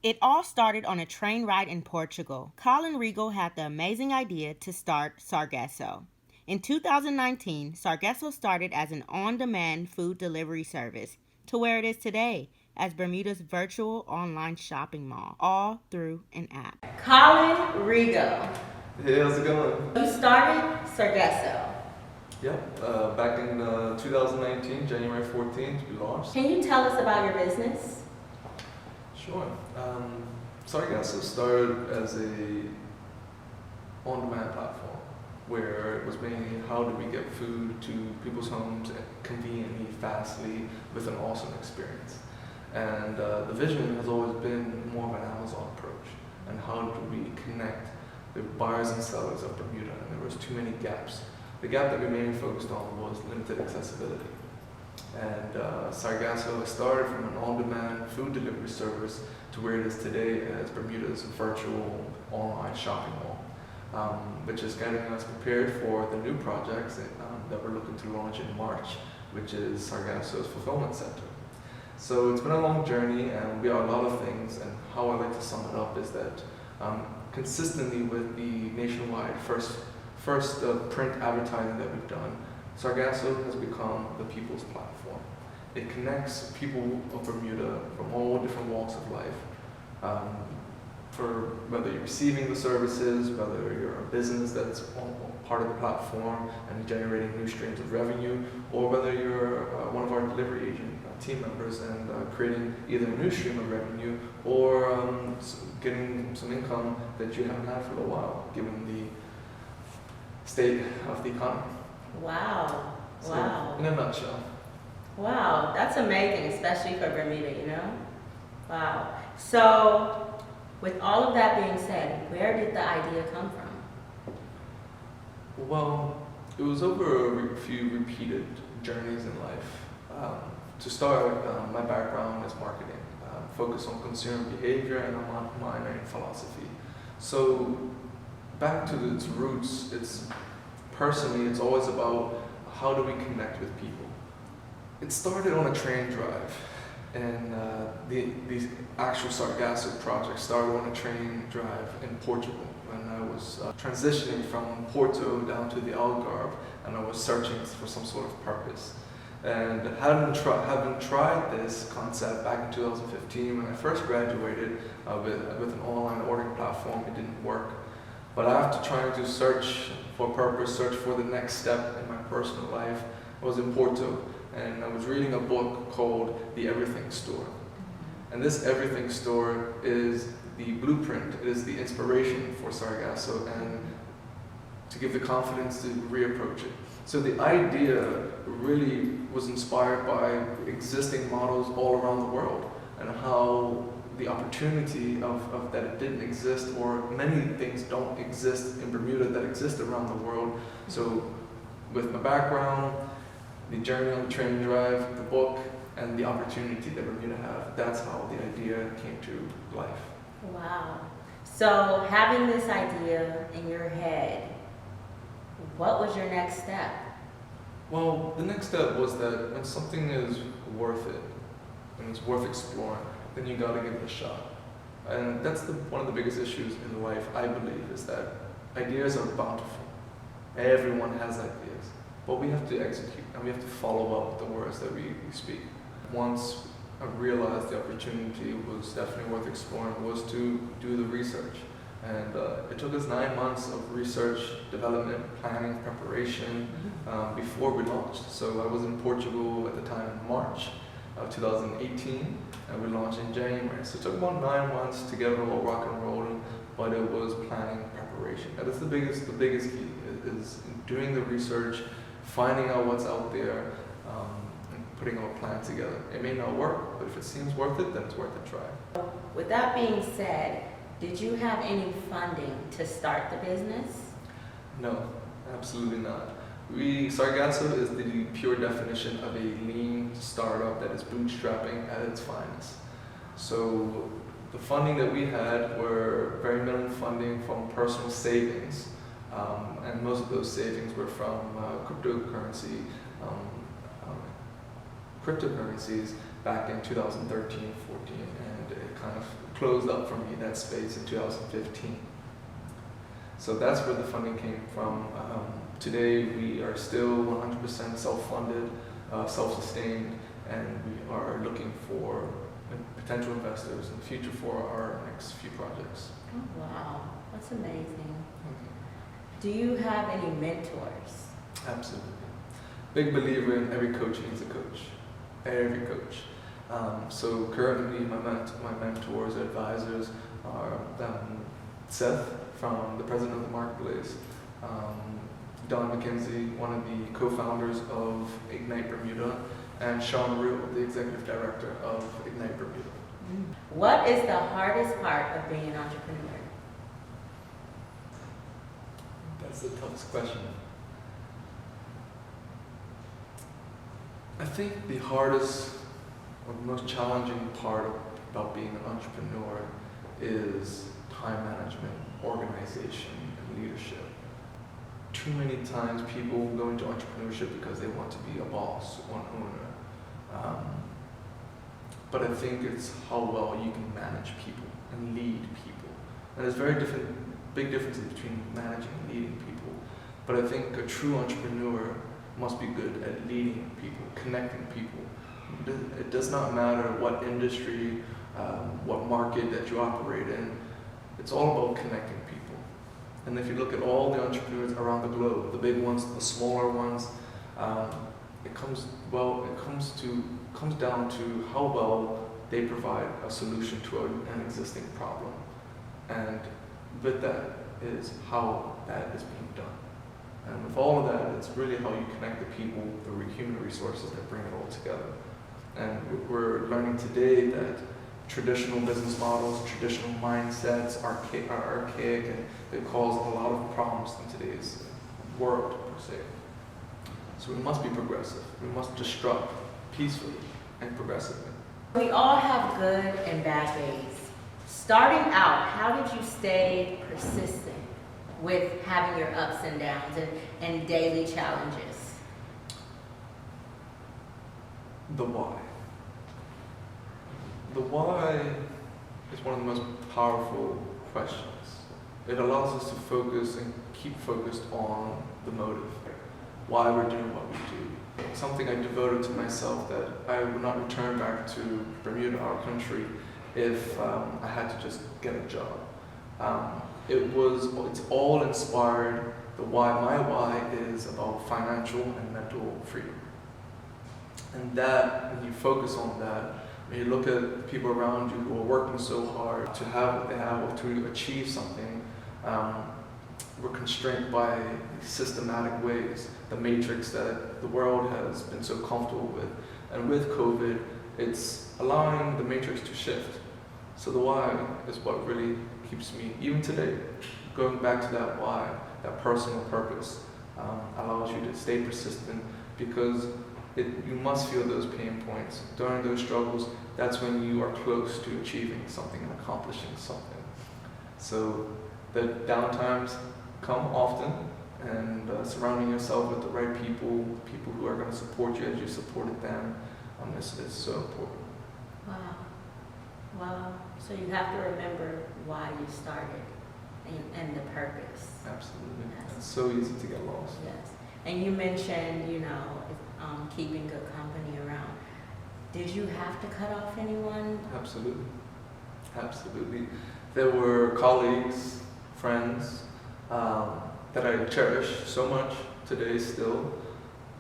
It all started on a train ride in Portugal. Colin Regal had the amazing idea to start Sargasso. In 2019, Sargasso started as an on-demand food delivery service to where it is today as Bermuda's virtual online shopping mall, all through an app. Colin Regal. Hey, how's it going? You started Sargasso. Yep, back in 2019, January 14th, we launched. Can you tell us about your business? Sure. Sargasso started as a on-demand platform where it was mainly how do we get food to people's homes conveniently, fastly, with an awesome experience. And the vision has always been more of an Amazon approach. And how do we connect the buyers and sellers of Bermuda? And there was too many gaps. The gap that we mainly focused on was limited accessibility. And Sargasso started from an on-demand food delivery service to where it is today as Bermuda's virtual online shopping mall, which is getting us prepared for the new projects that we're looking to launch in March, which is Sargasso's fulfillment center. So it's been a long journey, and we are a lot of things, and how I like to sum it up is that consistently with the nationwide first print advertising that we've done, Sargasso has become the people's platform. It connects people of Bermuda from all different walks of life. For whether you're receiving the services, whether you're a business that's part of the platform and generating new streams of revenue, or whether you're one of our delivery agent team members and creating either a new stream of revenue or getting some income that you haven't had for a while, given the state of the economy. Wow. So, Wow. in a nutshell. Wow, that's amazing, especially for Bermuda, you know? Wow. So, with all of that being said, where did the idea come from? Well, it was over a few repeated journeys in life. To start, my background is marketing, focused on consumer behavior, and I'm a minor in philosophy. So, back to its roots, personally, it's always about how do we connect with people. It started on a train drive, and the actual Sargasso project started on a train drive in Portugal when I was transitioning from Porto down to the Algarve, and I was searching for some sort of purpose. And having tried this concept back in 2015 when I first graduated with an online ordering platform, it didn't work. But after trying to search for purpose, search for the next step in my personal life, I was in Porto, and I was reading a book called The Everything Store. And this Everything Store is the blueprint, it is the inspiration for Sargasso, and to give the confidence to reapproach it. So the idea really was inspired by existing models all around the world, and how the opportunity of that it didn't exist, or many things don't exist in Bermuda that exist around the world. So with my background, the journey on the train drive, the book, and the opportunity that Bermuda have, that's how the idea came to life. Wow. So having this idea in your head, what was your next step? Well, the next step was that when something is worth it, and it's worth exploring, then you gotta give it a shot. And that's one of the biggest issues in life, I believe, is that ideas are bountiful. Everyone has ideas, but we have to execute, and we have to follow up with the words that we speak. Once I realized the opportunity was definitely worth exploring, was to do the research. And it took us 9 months of research, development, planning, preparation before we launched. So I was in Portugal at the time in March of 2018, and we launched in January. So it took about 9 months to get it all rock and rolling, but it was planning, preparation. That is the biggest key, is doing the research, finding out what's out there, and putting our plan together. It may not work, but if it seems worth it, then it's worth a try. With that being said, did you have any funding to start the business? No, absolutely not. Sargasso is the pure definition of a lean startup that is bootstrapping at its finest. So the funding that we had were very minimum funding from personal savings, and most of those savings were from cryptocurrencies back in 2013, 14, and it kind of closed up for me, that space, in 2015. So that's where the funding came from. Today we are still 100% self-funded, self-sustained, and we are looking for potential investors in the future for our next few projects. Oh, wow, that's amazing. Do you have any mentors? Absolutely. Big believer in every coach needs a coach. Every coach. So currently my mentors, advisors are Seth, from the president of the marketplace, Don McKenzie, one of the co-founders of Ignite Bermuda, and Sean Rue, the executive director of Ignite Bermuda. What is the hardest part of being an entrepreneur? That's the toughest question. I think the hardest or most challenging part about being an entrepreneur is time management, organization, and leadership. Too many times people go into entrepreneurship because they want to be a boss or an owner. But I think it's how well you can manage people and lead people. And there's big differences between managing and leading people. But I think a true entrepreneur must be good at leading people, connecting people. It does not matter what industry, what market that you operate in. It's all about connecting people. And if you look at all the entrepreneurs around the globe, the big ones, the smaller ones, it comes down to how well they provide a solution to an existing problem. And with that is how that is being done. And with all of that, it's really how you connect the people, the human resources that bring it all together. And we're learning today that traditional business models, traditional mindsets are archaic, and they cause a lot of problems in today's world, per se. So we must be progressive. We must disrupt peacefully and progressively. We all have good and bad days. Starting out, how did you stay persistent with having your ups and downs and daily challenges? The why. The why is one of the most powerful questions. It allows us to focus and keep focused on the motive, why we're doing what we do. Something I devoted to myself, that I would not return back to Bermuda, our country, if I had to just get a job. It's all inspired. My why is about financial and mental freedom. And that, when you focus on that, when you look at people around you who are working so hard to have what they have or to achieve something, we're constrained by systematic ways, the matrix that the world has been so comfortable with. And with COVID, it's allowing the matrix to shift. So the why is what really keeps me, even today, going back to that why, that personal purpose, allows you to stay persistent, because you must feel those pain points. During those struggles, that's when you are close to achieving something and accomplishing something. So the downtimes come often, and surrounding yourself with the right people who are going to support you as you supported them, is so important. Wow. Wow. So you have to remember why you started and the purpose. Absolutely. Yes. It's so easy to get lost. Yes. And you mentioned, keeping good company around. Did you have to cut off anyone? Absolutely. Absolutely. There were colleagues, friends, that I cherish so much today still,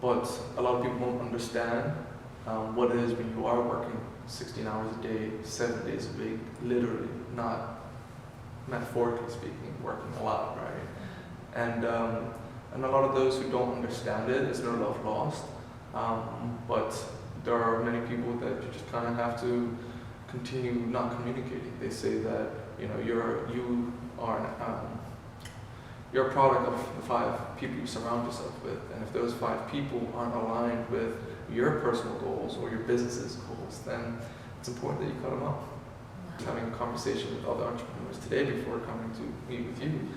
but a lot of people don't understand what it is when you are working 16 hours a day, 7 days a week, literally, not metaphorically speaking, working a lot, right? And a lot of those who don't understand it, it's no love lost, but there are many people that you just kind of have to continue not communicating. They say that you're a product of the 5 people you surround yourself with, and if those 5 people aren't aligned with your personal goals or your business's goals, then it's important that you cut them off. Wow. Having a conversation with other entrepreneurs today before coming to meet with you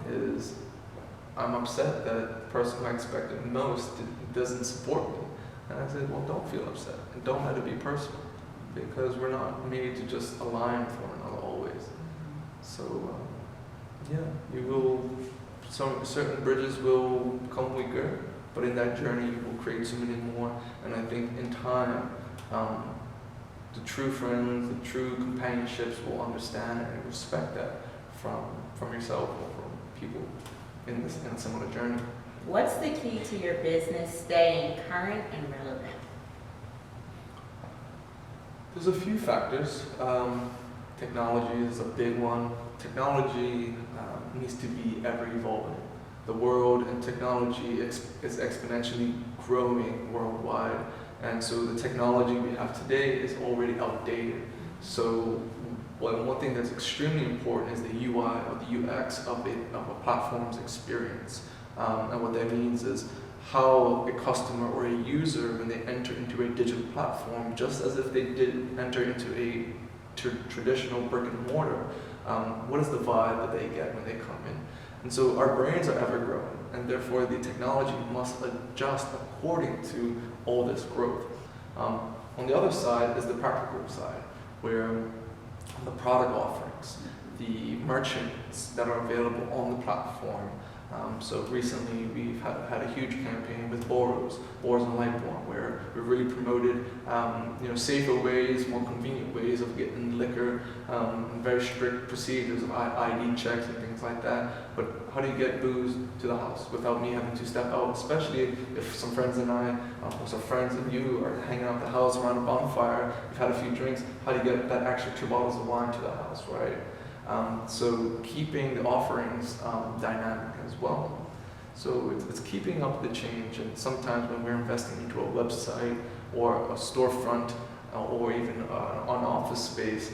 is, I'm upset that the person who I expected most doesn't support me. And I said, well, don't feel upset, and don't let it be personal. because we're not made to just align with one another always. So yeah, you will. Some certain bridges will become weaker, but in that journey you will create so many more. And I think in time, the true friends, the true companionships will understand and respect that from yourself or from people in a similar journey. What's the key to your business staying current and relevant? There's a few factors. Technology is a big one. Technology needs to be ever evolving. The world and technology is exponentially growing worldwide, and so the technology we have today is already outdated. So one thing that's extremely important is the UI or the UX of a platform's experience. And what that means is how a customer or a user, when they enter into a digital platform, just as if they did enter into a traditional brick and mortar, what is the vibe that they get when they come in? And so our brains are ever growing, and therefore the technology must adjust according to all this growth. On the other side is the practical side, where the product offerings, the merchants that are available on the platform. So recently we've had a huge campaign with Boros and Lightborn, where we really promoted safer ways, more convenient ways of getting liquor, and very strict procedures of ID checks and things like that. But how do you get booze to the house without me having to step out, especially if some friends and I, or some friends and you are hanging out at the house around a bonfire, you've had a few drinks, how do you get that extra 2 bottles of wine to the house, right? So keeping the offerings dynamic as well. So it's keeping up the change, and sometimes when we're investing into a website or a storefront or even an office space,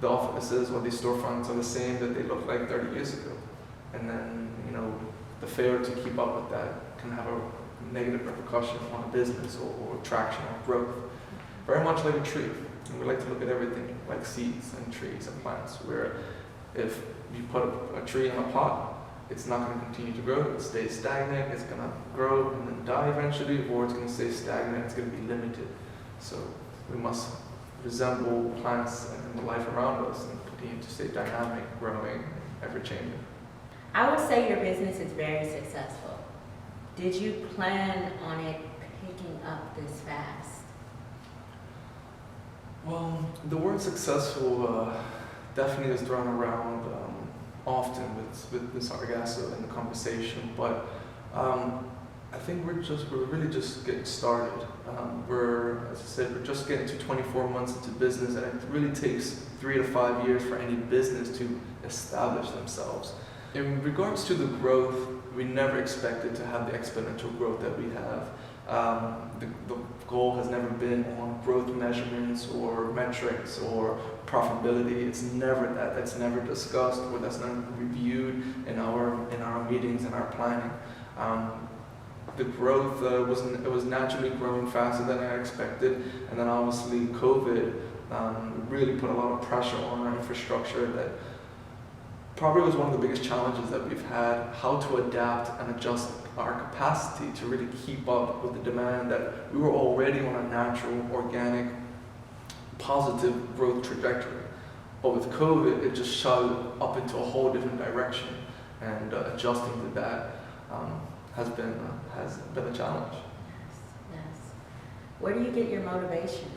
the offices or these storefronts are the same that they looked like 30 years ago. And then, the failure to keep up with that can have a negative repercussion on a business or traction or growth. Very much like a tree. And we like to look at everything like seeds and trees and plants, where if you put a tree in a pot, it's not going to continue to grow, it stays stagnant, it's going to grow and then die eventually, or it's going to stay stagnant, it's going to be limited. So we must resemble plants and the life around us and continue to stay dynamic, growing, ever-changing. I would say your business is very successful. Did you plan on it picking up this fast? Well, the word successful definitely is thrown around often with Sargasso in the conversation, but I think we're really just getting started. As I said, we're just getting to 24 months into business, and it really takes 3 to 5 years for any business to establish themselves. In regards to the growth, we never expected to have the exponential growth that we have. The goal has never been on growth measurements or metrics or profitability. It's never that. That's never discussed, or that's not reviewed in our meetings and our planning. The growth was naturally growing faster than I expected, and then obviously COVID really put a lot of pressure on our infrastructure. That probably was one of the biggest challenges that we've had, how to adapt and adjust our capacity to really keep up with the demand that we were already on a natural, organic, positive growth trajectory. But with COVID, it just shot up into a whole different direction, and adjusting to that has been a challenge. Yes. Where do you get your motivation?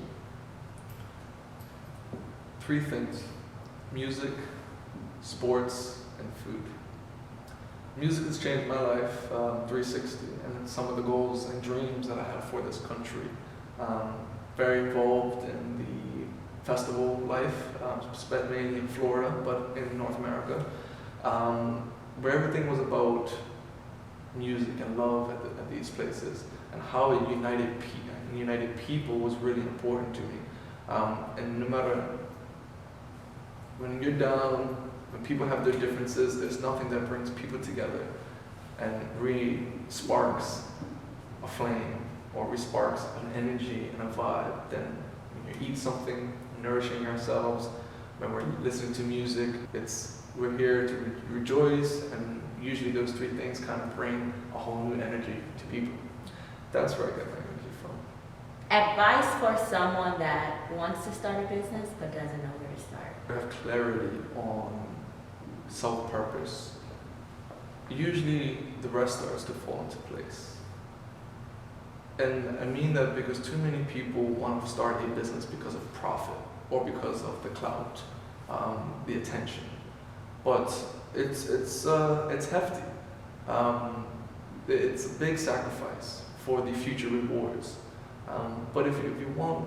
3 things: music, sports, and food. Music has changed my life 360, and some of the goals and dreams that I have for this country. Very involved in the festival life, spent mainly in Florida, but in North America, where everything was about music and love at these places, and how it united people was really important to me. And no matter when you're down, when people have their differences, there's nothing that brings people together and really sparks a flame or re-sparks an energy and a vibe. Then when you eat something, nourishing ourselves, when we're listening to music, we're here to rejoice, and usually those 3 things kind of bring a whole new energy to people. That's where I get my energy from. Advice for someone that wants to start a business but doesn't know where to start. Have clarity on self-purpose. Usually the rest starts to fall into place. And I mean that because too many people want to start a business because of profit or because of the clout, the attention. But it's hefty. It's a big sacrifice for the future rewards. But if you want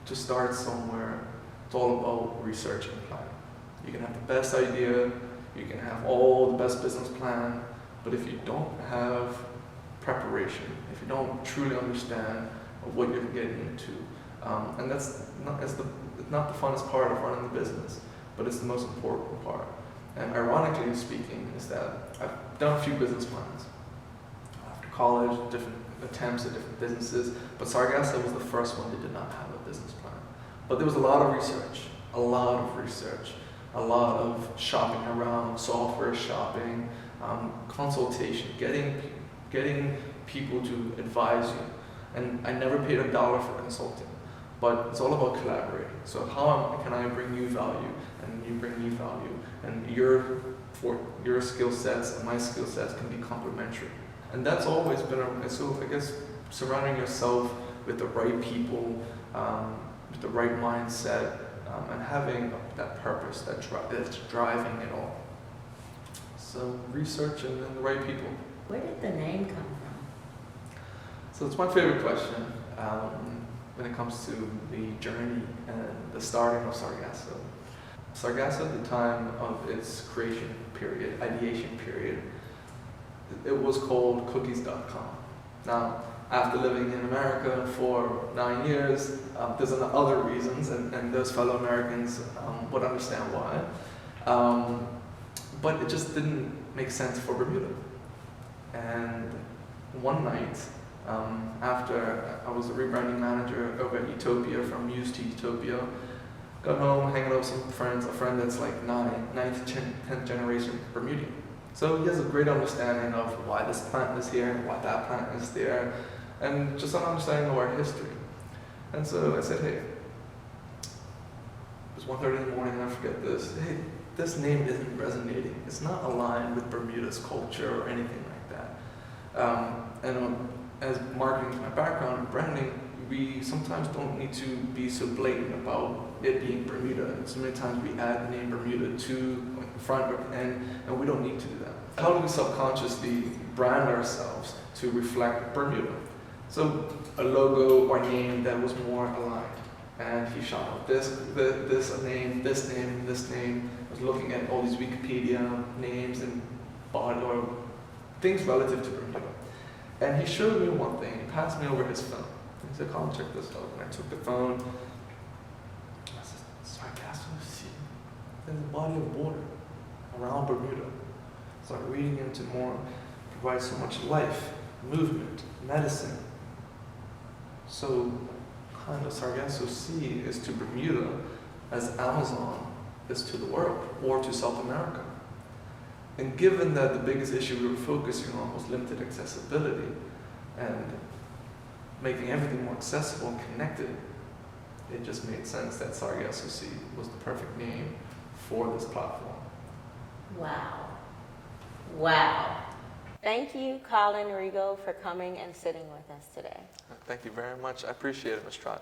to start somewhere, it's all about research and planning. You can have the best idea, you can have all the best business plan, but if you don't have preparation, if you don't truly understand what you're getting into, and that's not, it's not the funnest part of running the business, but it's the most important part. And ironically speaking, is that I've done a few business plans after college, different attempts at different businesses, but Sargasso was the first one that did not have a business plan. But there was a lot of research, a lot of shopping around, software shopping, consultation, getting people to advise you. And I never paid $1 for consulting, but it's all about collaborating. So how can I bring you value, and you bring me value, and your skill sets and my skill sets can be complementary. And that's always been so I guess surrounding yourself with the right people, with the right mindset, and having that purpose that's driving it all. So research and then the right people. Where did the name come from? So it's my favorite question when it comes to the journey and the starting of Sargasso. Sargasso, at the time of its creation period, ideation period, it was called cookies.com. Now, after living in America for 9 years, there's other reasons, and those fellow Americans would understand why. But it just didn't make sense for Bermuda. And one night, after I was a rebranding manager over at Utopia, from Muse to Utopia, got home, hanging out with some friends, a friend that's like 9th, 10th generation Bermudian. So he has a great understanding of why this plant is here and why that plant is there, and just an understanding of our history. And so I said, hey, it was 1:30 in the morning, and I forget this. Hey, this name isn't resonating. It's not aligned with Bermuda's culture or anything like that. As marketing is my background, branding, we sometimes don't need to be so blatant about it being Bermuda. And so many times we add the name Bermuda to like the front or end, and we don't need to do that. How do we subconsciously brand ourselves to reflect Bermuda? So a logo or name that was more aligned. And he shot out this name. I was looking at all these Wikipedia names and or things relative to Bermuda. And he showed me one thing. He passed me over his phone. He said, "Colin, check this out." And I took the phone. I said, "Sargasso Sea. There's a body of water around Bermuda." Started reading into more. Provides so much life, movement, medicine. So kind of Sargasso Sea is to Bermuda as Amazon is to the world or to South America. And given that the biggest issue we were focusing on was limited accessibility and making everything more accessible and connected, it just made sense that Sargasso Sea was the perfect name for this platform. Wow. Wow. Thank you, Colin Rigo, for coming and sitting with us today. Thank you very much. I appreciate it, Ms. Trott.